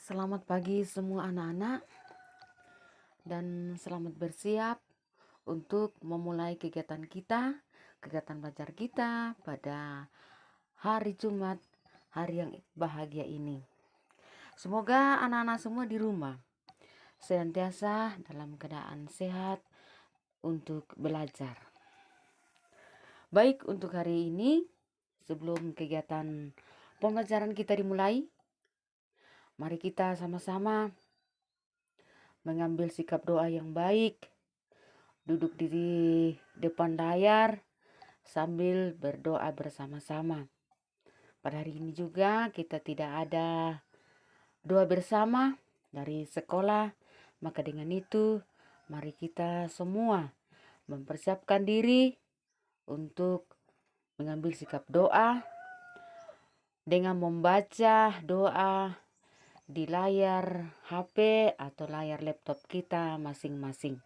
Selamat pagi semua anak-anak dan selamat bersiap untuk memulai kegiatan kita, kegiatan belajar kita pada hari Jumat, hari yang bahagia ini. Semoga anak-anak semua di rumah senantiasa dalam keadaan sehat untuk belajar. Baik, untuk hari ini sebelum kegiatan pembelajaran kita dimulai, mari kita sama-sama mengambil sikap doa yang baik, duduk di depan layar sambil berdoa bersama-sama. Pada hari ini juga kita tidak ada doa bersama dari sekolah, maka dengan itu mari kita semua mempersiapkan diri untuk mengambil sikap doa dengan membaca doa di layar HP atau layar laptop kita masing-masing.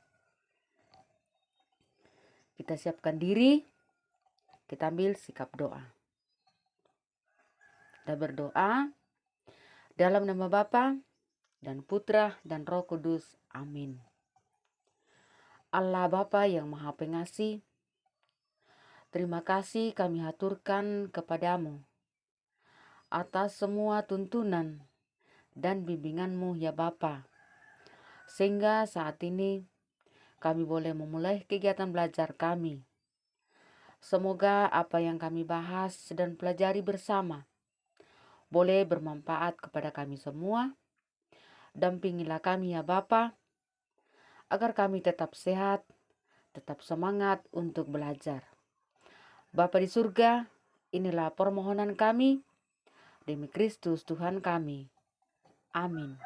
Kita siapkan diri, kita ambil sikap doa. Kita berdoa dalam nama Bapa dan Putra dan Roh Kudus. Amin. Allah Bapa yang Maha Pengasih, terima kasih kami haturkan kepadamu atas semua tuntunan dan bimbinganmu ya Bapa, sehingga saat ini kami boleh memulai kegiatan belajar kami. Semoga apa yang kami bahas dan pelajari bersama boleh bermanfaat kepada kami semua. Dampingilah kami ya Bapa, agar kami tetap sehat, tetap semangat untuk belajar. Bapa di surga, inilah permohonan kami demi Kristus Tuhan kami. Amin.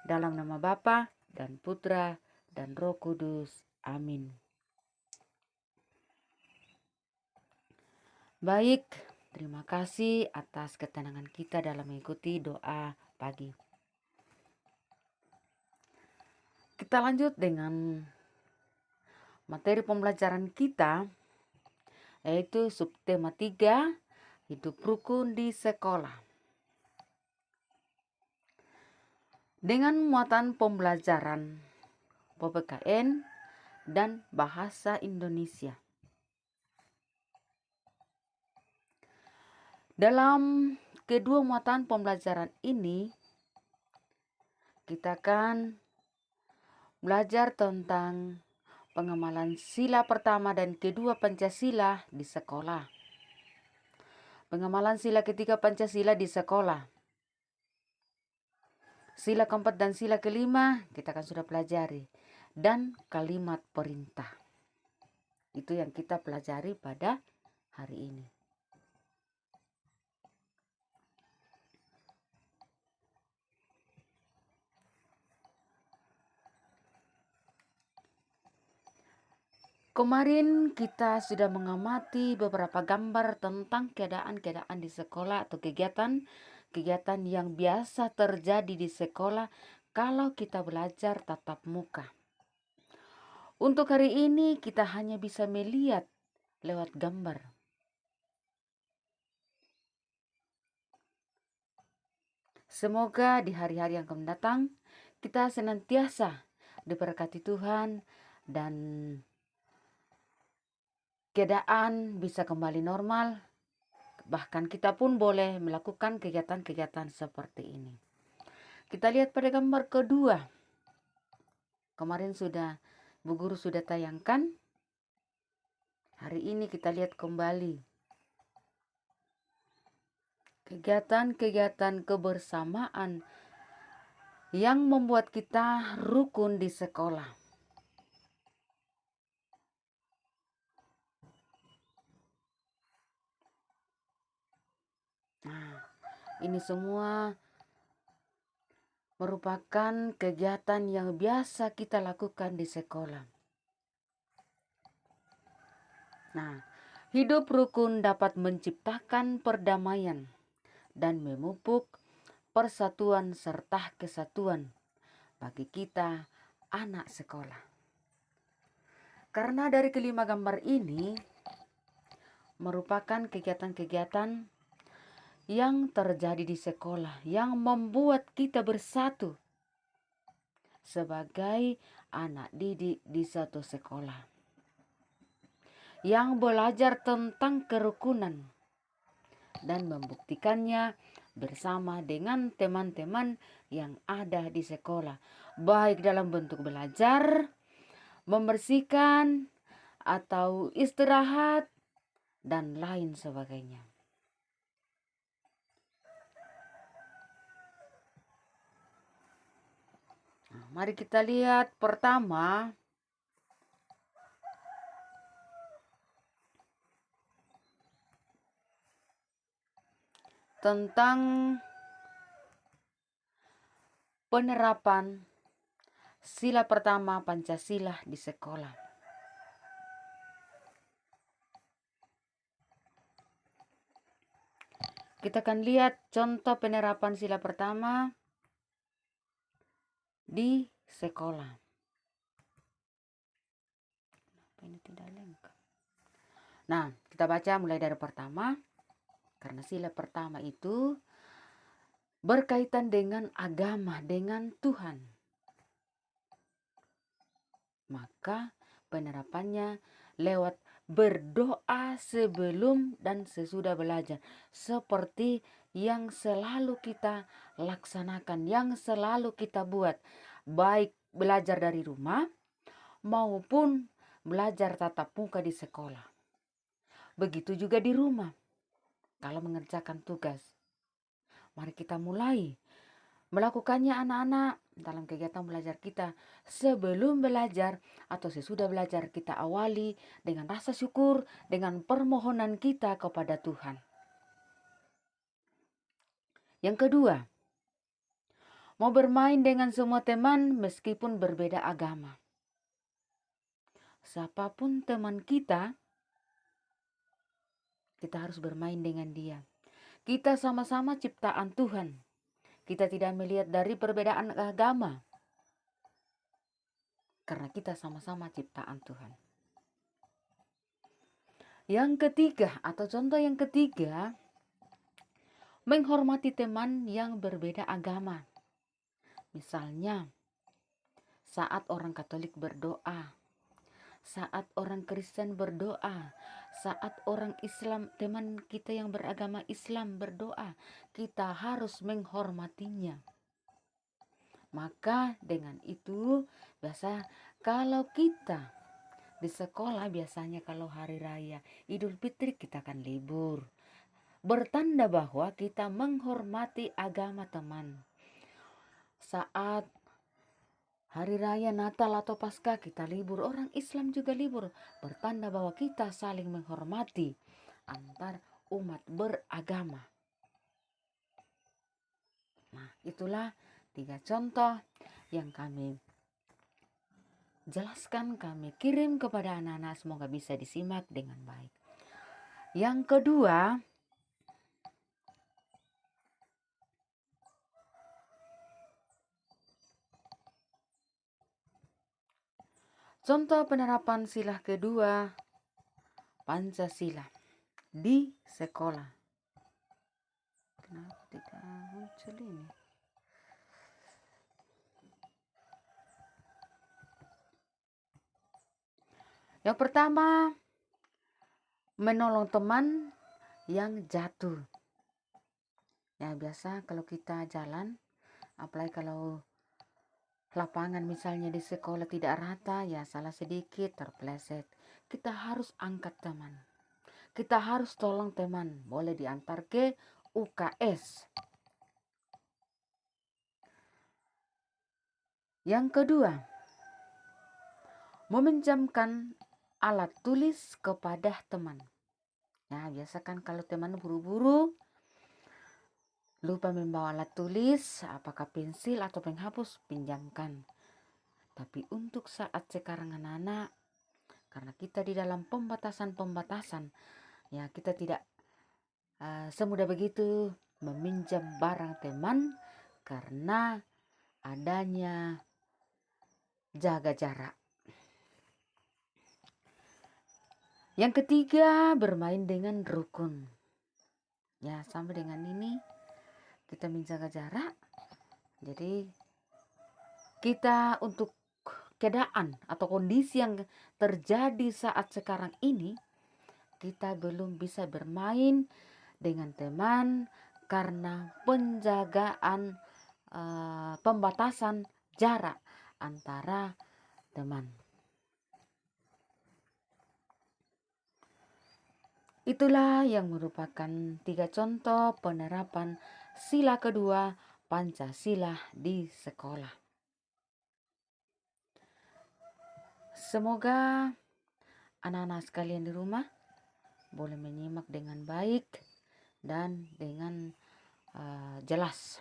Dalam nama Bapa dan Putra dan Roh Kudus. Amin. Baik, terima kasih atas ketenangan kita dalam mengikuti doa pagi. Kita lanjut dengan materi pembelajaran kita, yaitu subtema 3, hidup rukun di sekolah. Dengan muatan pembelajaran PPKN dan bahasa Indonesia. Dalam kedua muatan pembelajaran ini, kita akan belajar tentang pengamalan sila pertama dan kedua Pancasila di sekolah. Pengamalan sila ketiga Pancasila di sekolah. Sila keempat dan sila kelima kita akan sudah pelajari. Dan kalimat perintah. Itu yang kita pelajari pada hari ini. Kemarin kita sudah mengamati beberapa gambar tentang keadaan-keadaan di sekolah atau kegiatan yang biasa terjadi di sekolah kalau kita belajar tatap muka. Untuk hari ini kita hanya bisa melihat lewat gambar. Semoga di hari-hari yang akan datang kita senantiasa diberkati Tuhan dan keadaan bisa kembali normal, bahkan kita pun boleh melakukan kegiatan-kegiatan seperti ini. Kita lihat pada gambar kedua. Kemarin Bu Guru sudah tayangkan. Hari ini kita lihat kembali kegiatan-kegiatan kebersamaan yang membuat kita rukun di sekolah. Nah, ini semua merupakan kegiatan yang biasa kita lakukan di sekolah. Nah, hidup rukun dapat menciptakan perdamaian dan memupuk persatuan serta kesatuan bagi kita anak sekolah. Karena dari kelima gambar ini merupakan kegiatan-kegiatan yang terjadi di sekolah yang membuat kita bersatu sebagai anak didik di satu sekolah, yang belajar tentang kerukunan dan membuktikannya bersama dengan teman-teman yang ada di sekolah, baik dalam bentuk belajar, membersihkan, atau istirahat, dan lain sebagainya. Nah, mari kita lihat pertama, tentang penerapan sila pertama Pancasila di sekolah. Kita akan lihat contoh penerapan sila pertama di sekolah. Ini tidak lengkap. Nah, kita baca mulai dari pertama, karena sila pertama itu berkaitan dengan agama, dengan Tuhan. Maka penerapannya lewat berdoa sebelum dan sesudah belajar, seperti yang selalu kita laksanakan, yang selalu kita buat, baik belajar dari rumah maupun belajar tatap muka di sekolah. Begitu juga di rumah kalau mengerjakan tugas. Mari kita mulai melakukannya anak-anak dalam kegiatan belajar kita. Sebelum belajar atau sesudah belajar, kita awali dengan rasa syukur, dengan permohonan kita kepada Tuhan. Yang kedua, mau bermain dengan semua teman meskipun berbeda agama. Siapapun teman kita harus bermain dengan dia. Kita sama-sama ciptaan Tuhan. Kita tidak melihat dari perbedaan agama, karena kita sama-sama ciptaan Tuhan. Yang ketiga, atau contoh yang ketiga, menghormati teman yang berbeda agama. Misalnya, saat orang Katolik berdoa, saat orang Kristen berdoa, saat orang Islam, teman kita yang beragama Islam berdoa, kita harus menghormatinya. Maka dengan itu, biasa kalau kita di sekolah, biasanya kalau hari raya Idul Fitri kita akan libur, bertanda bahwa kita menghormati agama teman. Saat hari raya Natal atau Paskah kita libur, orang Islam juga libur, bertanda bahwa kita saling menghormati antar umat beragama. Nah, itulah 3 contoh yang kami jelaskan, kami kirim kepada anak-anak, semoga bisa disimak dengan baik. Yang kedua, contoh penerapan sila kedua Pancasila di sekolah. Kenapa tidak muncul ini? Yang pertama, menolong teman yang jatuh. Ya, biasa kalau kita jalan, apalagi kalau lapangan misalnya di sekolah tidak rata, ya salah sedikit terpeleset, kita harus angkat teman. Kita harus tolong teman, boleh diantar ke UKS. Yang kedua, meminjamkan alat tulis kepada teman. Nah, biasa kan kalau teman buru-buru lupa membawa alat tulis, apakah pensil atau penghapus, pinjamkan. Tapi untuk saat sekarang anak-anak, karena kita di dalam pembatasan, ya kita tidak semudah begitu meminjam barang teman karena adanya jaga jarak. Yang ketiga, bermain dengan rukun. Ya, sampai dengan ini kita menjaga jarak. Jadi kita untuk keadaan atau kondisi yang terjadi saat sekarang ini, kita belum bisa bermain dengan teman karena penjagaan pembatasan jarak antara teman. Itulah yang merupakan 3 contoh penerapan sila kedua Pancasila di sekolah. Semoga anak-anak sekalian di rumah boleh menyimak dengan baik dan dengan jelas.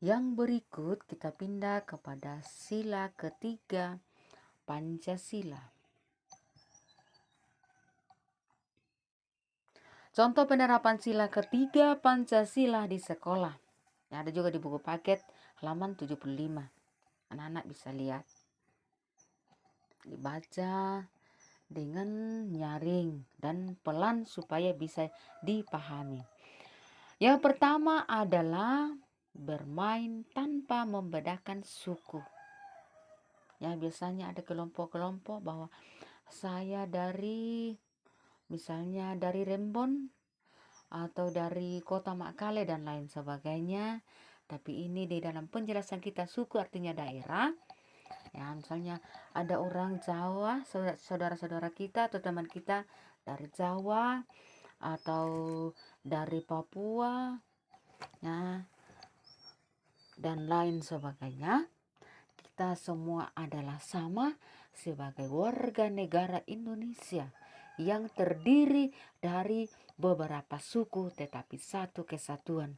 Yang berikut kita pindah kepada sila ketiga Pancasila. Contoh penerapan sila ketiga Pancasila di sekolah. Yang ada juga di buku paket halaman 75. Anak-anak bisa lihat. Dibaca dengan nyaring dan pelan supaya bisa dipahami. Yang pertama adalah bermain tanpa membedakan suku. Ya, biasanya ada kelompok-kelompok bahwa saya misalnya dari Rembon atau dari Kota Makkale dan lain sebagainya. Tapi ini di dalam penjelasan kita suku artinya daerah. Ya, misalnya ada orang Jawa, saudara-saudara kita atau teman kita dari Jawa atau dari Papua, ya, dan lain sebagainya. Kita semua adalah sama sebagai warga negara Indonesia yang terdiri dari beberapa suku tetapi satu kesatuan.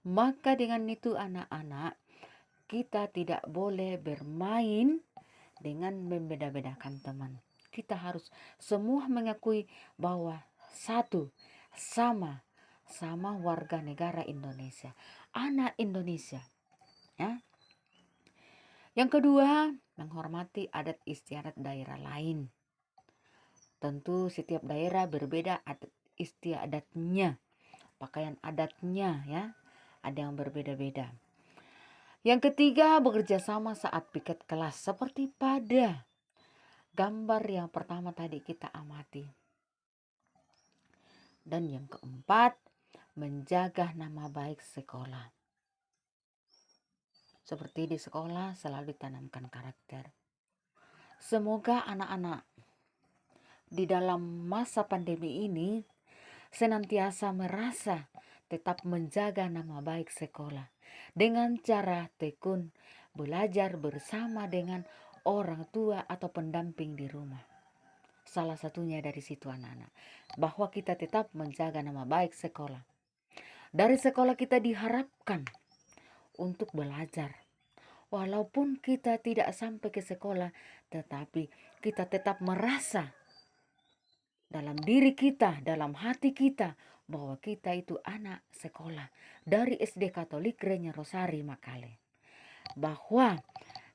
Maka dengan itu anak-anak, kita tidak boleh bermain dengan membeda-bedakan teman. Kita harus semua mengakui bahwa satu, sama warga negara Indonesia, anak Indonesia. Ya. Yang kedua, menghormati adat istiadat daerah lain. Tentu setiap daerah berbeda adat istiadatnya, pakaian adatnya, ya, ada yang berbeda-beda. Yang ketiga, bekerja sama saat piket kelas seperti pada gambar yang pertama tadi kita amati. Dan yang keempat, menjaga nama baik sekolah. Seperti di sekolah selalu ditanamkan karakter. Semoga anak-anak di dalam masa pandemi ini senantiasa merasa tetap menjaga nama baik sekolah dengan cara tekun belajar bersama dengan orang tua atau pendamping di rumah. Salah satunya dari situ anak-anak, bahwa kita tetap menjaga nama baik sekolah. Dari sekolah kita diharapkan untuk belajar. Walaupun kita tidak sampai ke sekolah, tetapi kita tetap merasa dalam diri kita, dalam hati kita, bahwa kita itu anak sekolah dari SD Katolik Renya Rosari Makkale. Bahwa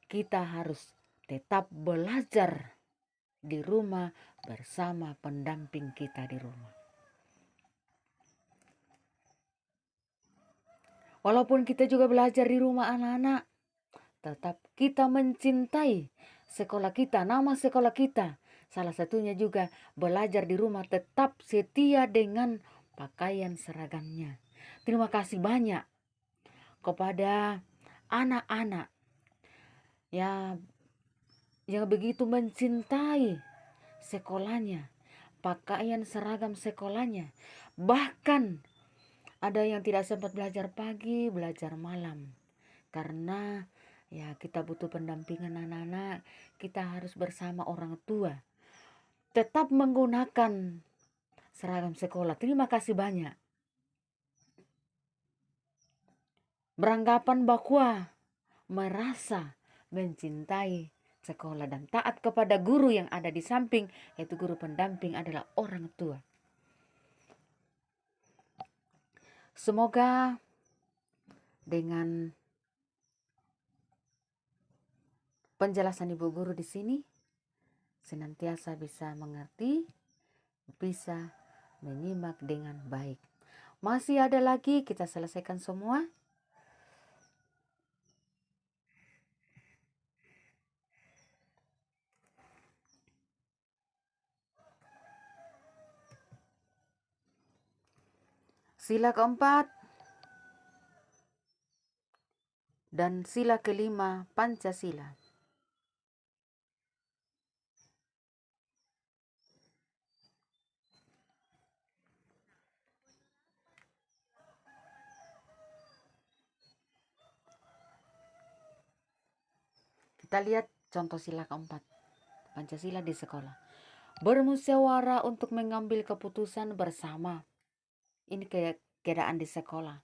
kita harus tetap belajar di rumah bersama pendamping kita di rumah. Walaupun kita juga belajar di rumah anak-anak, tetap kita mencintai sekolah kita, nama sekolah kita. Salah satunya juga belajar di rumah tetap setia dengan pakaian seragamnya. Terima kasih banyak kepada anak-anak ya yang begitu mencintai sekolahnya, pakaian seragam sekolahnya. Bahkan ada yang tidak sempat belajar pagi, belajar malam. Karena ya kita butuh pendampingan anak-anak, kita harus bersama orang tua. Tetap menggunakan seragam sekolah. Terima kasih banyak. Beranggapan bahwa merasa mencintai sekolah dan taat kepada guru yang ada di samping, yaitu guru pendamping adalah orang tua. Semoga dengan penjelasan Ibu Guru di sini, senantiasa bisa mengerti, bisa menyimak dengan baik. Masih ada lagi, kita selesaikan semua. Sila keempat dan sila kelima Pancasila. Kita lihat contoh sila keempat Pancasila di sekolah. Bermusyawarah untuk mengambil keputusan bersama. Ini keadaan di sekolah.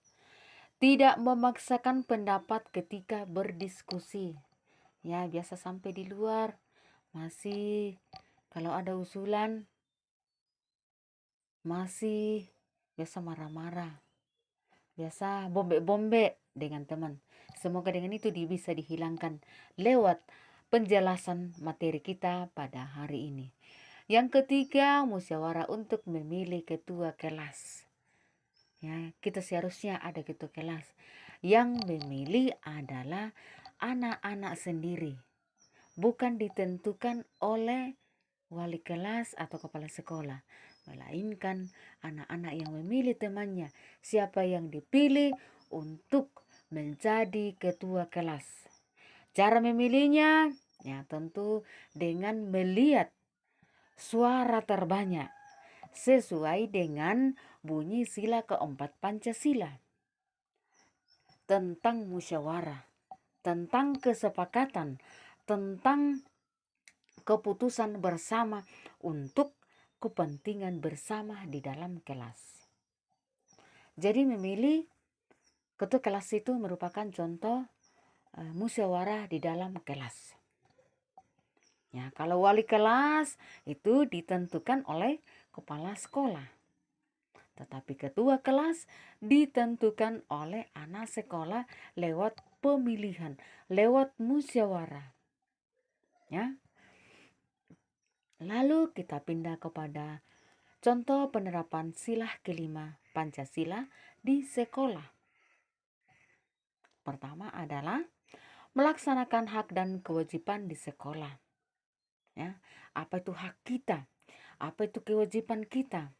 Tidak memaksakan pendapat ketika berdiskusi. Ya, biasa sampai di luar masih kalau ada usulan masih biasa marah-marah. Biasa bombe-bombe dengan teman. Semoga dengan itu bisa dihilangkan lewat penjelasan materi kita pada hari ini. Yang ketiga, musyawarah untuk memilih ketua kelas. Ya, kita seharusnya ada ketua kelas. Yang memilih adalah anak-anak sendiri. Bukan ditentukan oleh wali kelas atau kepala sekolah, melainkan anak-anak yang memilih temannya, siapa yang dipilih untuk menjadi ketua kelas. Cara memilihnya, ya tentu dengan melihat suara terbanyak sesuai dengan bunyi sila keempat Pancasila. Tentang musyawarah, tentang kesepakatan, tentang keputusan bersama untuk kepentingan bersama di dalam kelas. Jadi memilih ketua kelas itu merupakan contoh musyawarah di dalam kelas. Ya, kalau wali kelas itu ditentukan oleh kepala sekolah. Tetapi ketua kelas ditentukan oleh anak sekolah lewat pemilihan, lewat musyawarah. Ya. Lalu kita pindah kepada contoh penerapan sila kelima Pancasila di sekolah. Pertama adalah melaksanakan hak dan kewajiban di sekolah. Ya, apa itu hak kita? Apa itu kewajiban kita?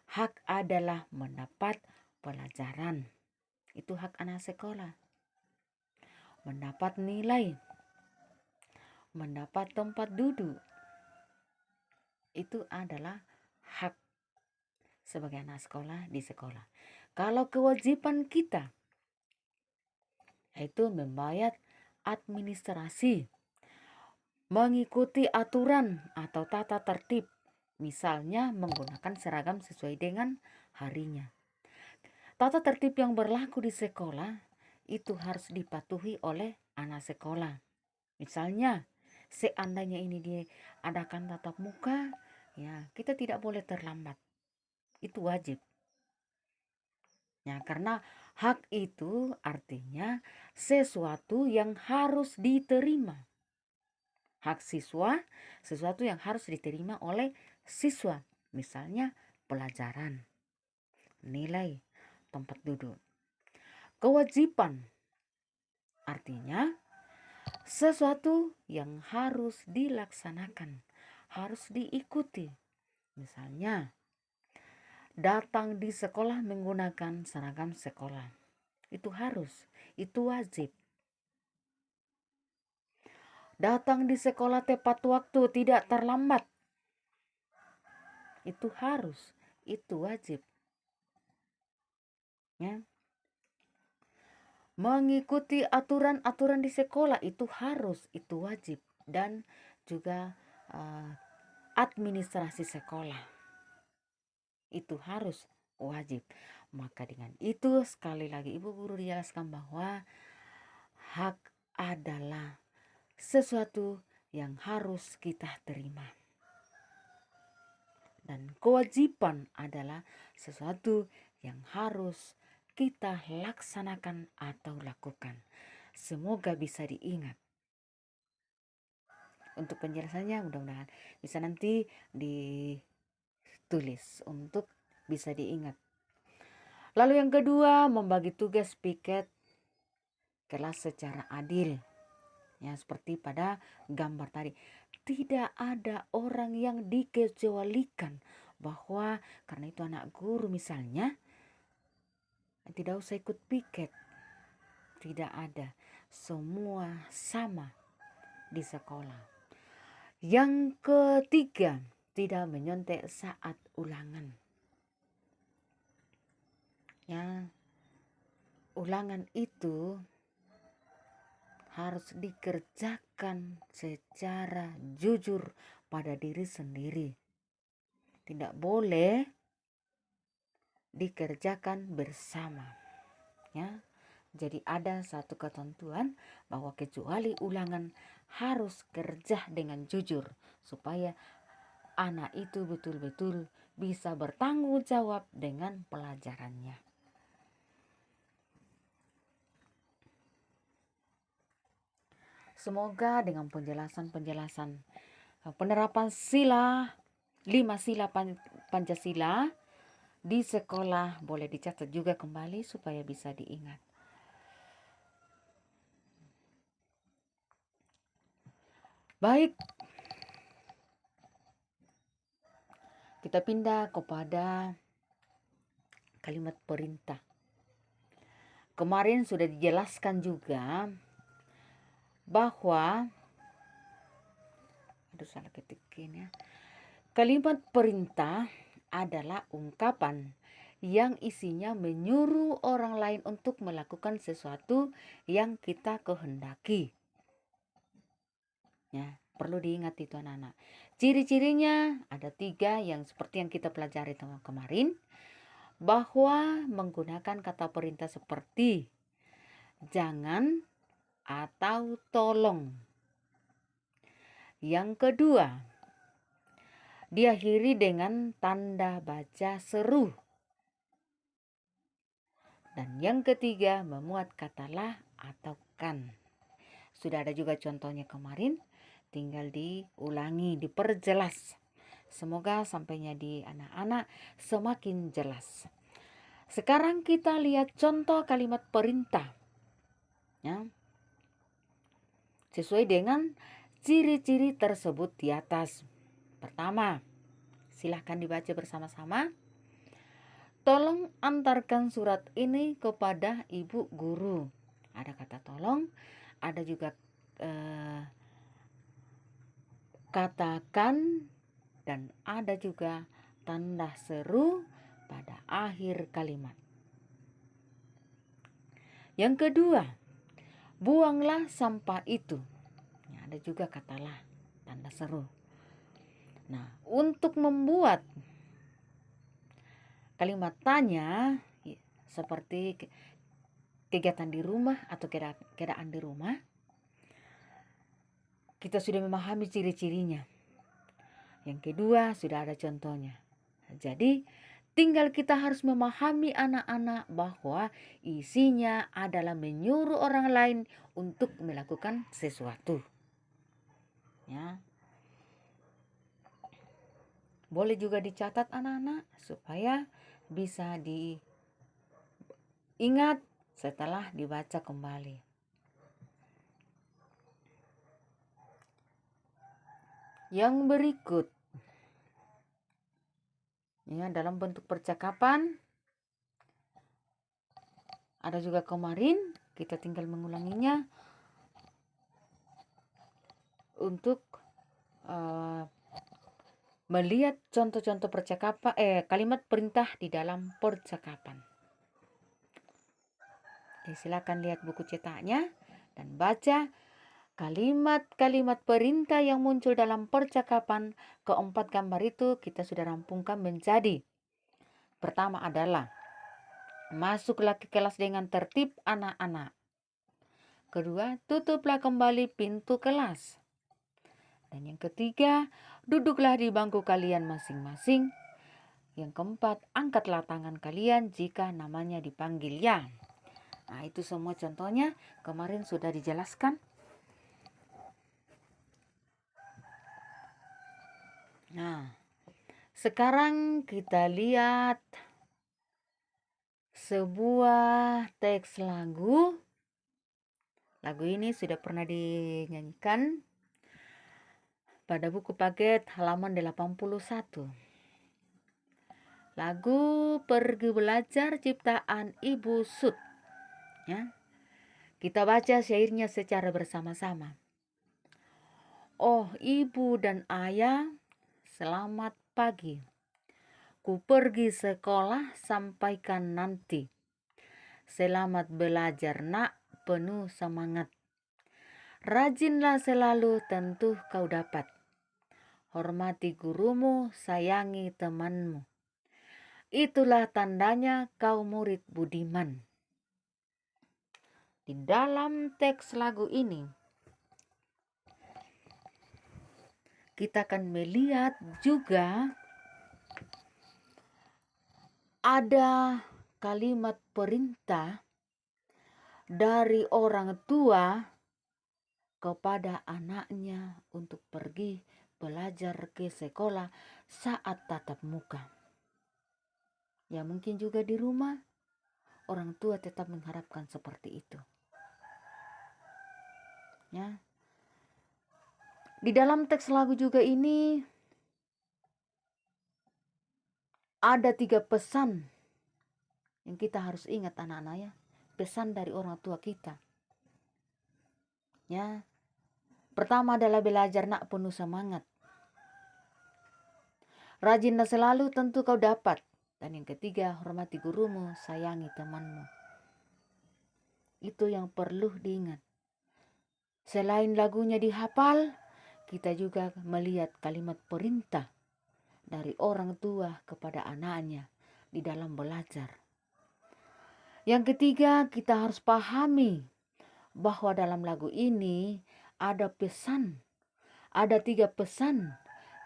Hak adalah mendapat pelajaran. Itu hak anak sekolah. Mendapat nilai. Mendapat tempat duduk. Itu adalah hak sebagai anak sekolah di sekolah. Kalau kewajiban kita yaitu membayar administrasi, mengikuti aturan atau tata tertib, misalnya menggunakan seragam sesuai dengan harinya. Tata tertib yang berlaku di sekolah itu harus dipatuhi oleh anak sekolah. Misalnya, seandainya ini diadakan tatap muka, ya kita tidak boleh terlambat. Itu wajib. Ya, karena hak itu artinya sesuatu yang harus diterima. Hak siswa, sesuatu yang harus diterima oleh siswa. Misalnya pelajaran, nilai, tempat duduk. Kewajiban artinya sesuatu yang harus dilaksanakan, harus diikuti. Misalnya datang di sekolah menggunakan seragam sekolah. Itu harus, itu wajib. Datang di sekolah tepat waktu, tidak terlambat. Itu harus, itu wajib. Ya. Mengikuti aturan-aturan di sekolah itu harus, itu wajib. Dan juga administrasi sekolah. Itu harus, wajib. Maka dengan itu sekali lagi Ibu Guru dijelaskan bahwa hak adalah sesuatu yang harus kita terima. Dan kewajiban adalah sesuatu yang harus kita laksanakan atau lakukan. Semoga bisa diingat. Untuk penjelasannya mudah-mudahan bisa nanti ditulis untuk bisa diingat. Lalu yang kedua, membagi tugas piket kelas secara adil. Ya, seperti pada gambar tadi. Tidak ada orang yang dikecualikan, bahwa karena itu anak guru misalnya tidak usah ikut piket. Tidak ada. Semua sama di sekolah. Yang ketiga, tidak menyontek saat ulangan. Ya, ulangan itu harus dikerjakan secara jujur pada diri sendiri. Tidak boleh dikerjakan bersama. Ya. Jadi ada satu ketentuan bahwa kecuali ulangan harus kerja dengan jujur supaya anak itu betul-betul bisa bertanggung jawab dengan pelajarannya. Semoga dengan penjelasan penerapan 5 sila Pancasila di sekolah boleh dicatat juga kembali supaya bisa diingat. Baik, kita pindah kepada kalimat perintah. Kemarin sudah dijelaskan juga bahwa salah ketikin ya. Kalimat perintah adalah ungkapan yang isinya menyuruh orang lain untuk melakukan sesuatu yang kita kehendaki. Ya, perlu diingat itu anak-anak. Ciri-cirinya ada 3 yang seperti yang kita pelajari kemarin, bahwa menggunakan kata perintah seperti jangan atau tolong. Yang kedua, diakhiri dengan tanda baca seru. Dan yang ketiga, memuat kata lah atau kan. Sudah ada juga contohnya kemarin, tinggal diulangi, diperjelas. Semoga sampainya di anak-anak semakin jelas. Sekarang kita lihat contoh kalimat perintah. Ya. Sesuai dengan ciri-ciri tersebut di atas. Pertama, silahkan dibaca bersama-sama. Tolong antarkan surat ini kepada ibu guru. Ada kata tolong, ada juga katakan, dan ada juga tanda seru pada akhir kalimat. Yang kedua, buanglah sampah itu. Ya, ada juga katalah, tanda seru. Nah, untuk membuat kalimat tanya seperti kegiatan di rumah atau keadaan di rumah, kita sudah memahami ciri-cirinya. Yang kedua, sudah ada contohnya. Jadi, tinggal kita harus memahami anak-anak bahwa isinya adalah menyuruh orang lain untuk melakukan sesuatu. Ya. Boleh juga dicatat anak-anak supaya bisa diingat setelah dibaca kembali. Yang berikut, ya, dalam bentuk percakapan, ada juga kemarin, kita tinggal mengulanginya untuk melihat contoh-contoh percakapan, kalimat perintah di dalam percakapan. Jadi silakan lihat buku cetaknya dan baca kalimat-kalimat perintah yang muncul dalam percakapan. Keempat gambar itu kita sudah rampungkan menjadi: pertama adalah masuklah ke kelas dengan tertib anak-anak. Kedua, tutuplah kembali pintu kelas. Dan yang ketiga, duduklah di bangku kalian masing-masing. Yang keempat, angkatlah tangan kalian jika namanya dipanggil ya. Nah, itu semua contohnya kemarin sudah dijelaskan. Nah, sekarang kita lihat sebuah teks lagu. Lagu ini sudah pernah dinyanyikan pada buku paket halaman 81. Lagu Pergi Belajar ciptaan Ibu Sud. Ya. Kita baca syairnya secara bersama-sama. Oh ibu dan ayah, selamat pagi. Ku pergi sekolah sampaikan nanti. Selamat belajar nak, penuh semangat. Rajinlah selalu, tentu kau dapat. Hormati gurumu, sayangi temanmu. Itulah tandanya kau murid budiman. Di dalam teks lagu ini, kita akan melihat juga ada kalimat perintah dari orang tua kepada anaknya untuk pergi belajar ke sekolah saat tatap muka. Ya mungkin juga di rumah orang tua tetap mengharapkan seperti itu. Ya. Di dalam teks lagu juga ini ada 3 pesan yang kita harus ingat anak-anak ya. Pesan dari orang tua kita. Ya. Pertama adalah belajar nak, penuh semangat. Rajinlah selalu, tentu kau dapat. Dan yang ketiga, hormati gurumu, sayangi temanmu. Itu yang perlu diingat. Selain lagunya dihafal, kita juga melihat kalimat perintah dari orang tua kepada anaknya di dalam belajar. Yang ketiga, kita harus pahami bahwa dalam lagu ini ada pesan. Ada 3 pesan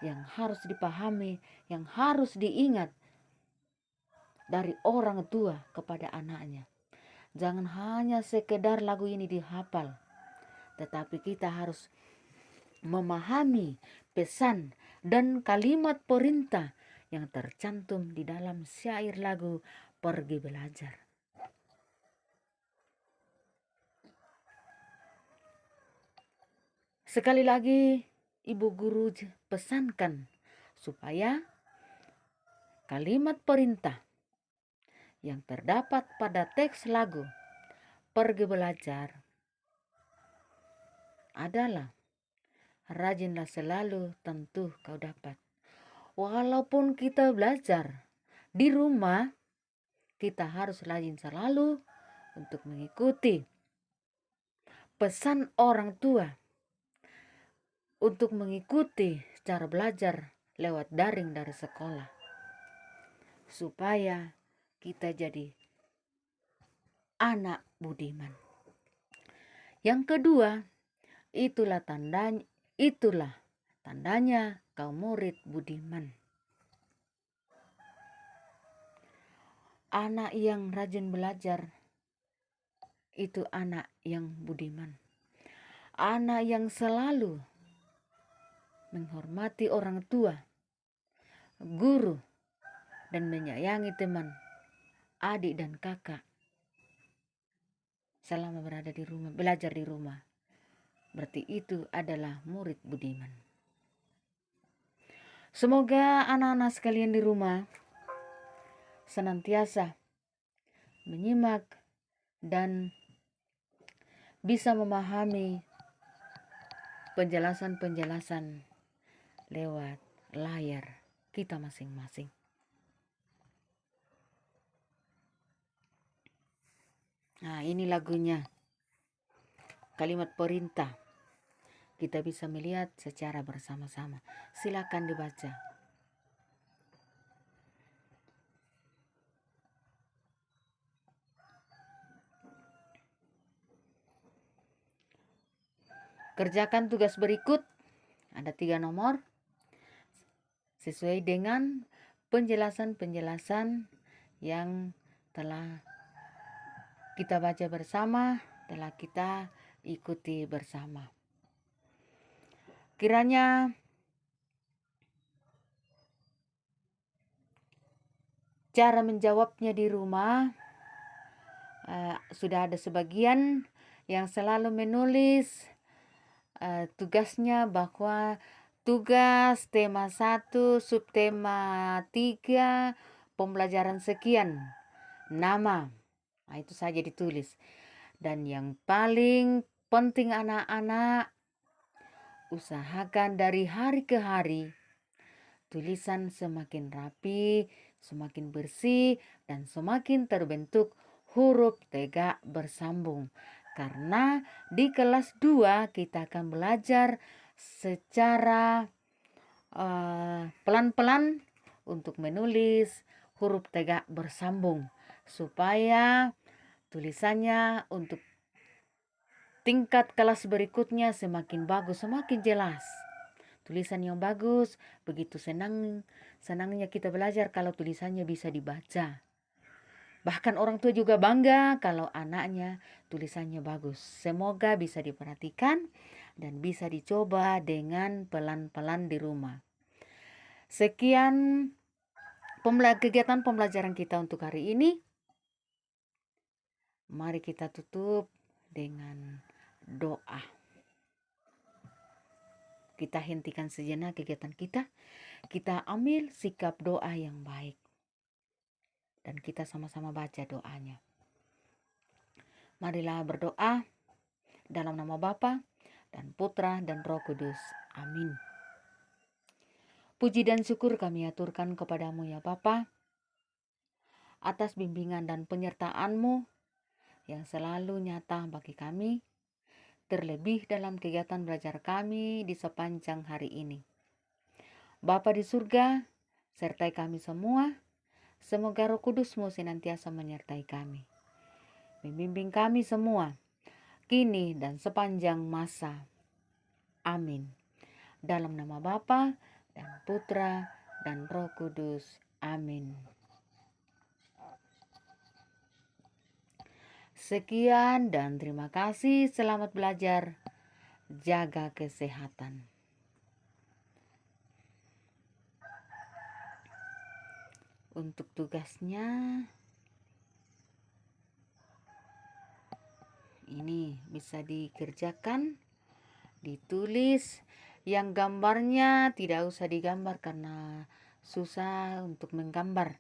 yang harus dipahami, yang harus diingat dari orang tua kepada anaknya. Jangan hanya sekedar lagu ini dihafal, tetapi kita harus memahami pesan dan kalimat perintah yang tercantum di dalam syair lagu Pergi Belajar. Sekali lagi, Ibu Guru pesankan supaya kalimat perintah yang terdapat pada teks lagu Pergi Belajar adalah rajinlah selalu, tentu kau dapat. Walaupun kita belajar di rumah, kita harus rajin selalu untuk mengikuti pesan orang tua, untuk mengikuti cara belajar lewat daring dari sekolah, supaya kita jadi anak budiman. Yang kedua, itulah tandanya kau murid budiman. Anak yang rajin belajar itu anak yang budiman. Anak yang selalu menghormati orang tua, guru, dan menyayangi teman, adik dan kakak selama berada di rumah, belajar di rumah. Berarti itu adalah murid budiman. Semoga anak-anak sekalian di rumah senantiasa menyimak dan bisa memahami penjelasan-penjelasan lewat layar kita masing-masing. Nah, ini lagunya. Kalimat perintah. Kita bisa melihat secara bersama-sama. Silakan dibaca. Kerjakan tugas berikut. Ada 3 nomor. Sesuai dengan penjelasan-penjelasan yang telah kita baca bersama, telah kita ikuti bersama. Kiranya Cara menjawabnya di rumah, sudah ada sebagian yang selalu menulis tugasnya bahwa tugas tema 1, subtema 3, pembelajaran sekian, nama. Nah, itu saja ditulis. Dan yang paling penting anak-anak, usahakan dari hari ke hari tulisan semakin rapi, semakin bersih, dan semakin terbentuk huruf tegak bersambung. Karena di kelas 2 kita akan belajar secara pelan-pelan untuk menulis huruf tegak bersambung. Supaya tulisannya untuk tingkat kelas berikutnya semakin bagus, semakin jelas. Tulisan yang bagus, begitu senangnya kita belajar kalau tulisannya bisa dibaca. Bahkan orang tua juga bangga kalau anaknya tulisannya bagus. Semoga bisa diperhatikan dan bisa dicoba dengan pelan-pelan di rumah. Sekian kegiatan pembelajaran kita untuk hari ini. Mari kita tutup dengan doa. Kita hentikan sejenak kegiatan kita. Kita ambil sikap doa yang baik. Dan kita sama-sama baca doanya. Marilah berdoa dalam nama Bapa dan Putra dan Roh Kudus. Amin. Puji dan syukur kami aturkan kepadamu ya Bapa, atas bimbingan dan penyertaan-Mu yang selalu nyata bagi kami, terlebih dalam kegiatan belajar kami di sepanjang hari ini. Bapa di surga, sertai kami semua. Semoga Roh Kudus-Mu senantiasa menyertai kami, membimbing kami semua, kini dan sepanjang masa. Amin. Dalam nama Bapa dan Putra dan Roh Kudus. Amin. Sekian dan terima kasih. Selamat belajar. Jaga kesehatan. Untuk tugasnya ini bisa dikerjakan, ditulis. Yang gambarnya tidak usah digambar karena susah untuk menggambar.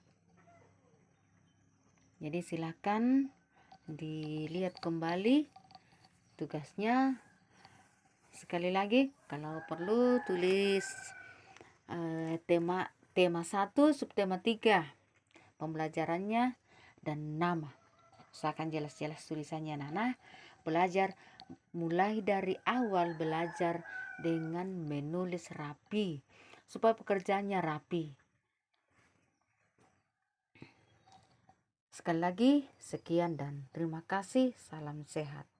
Jadi silakan dilihat kembali tugasnya. Sekali lagi, kalau perlu tulis tema 1, subtema 3, pembelajarannya dan nama. Usahakan jelas-jelas tulisannya. Nana belajar mulai dari awal, belajar dengan menulis rapi supaya pekerjaannya rapi. Sekali lagi, sekian dan terima kasih. Salam sehat.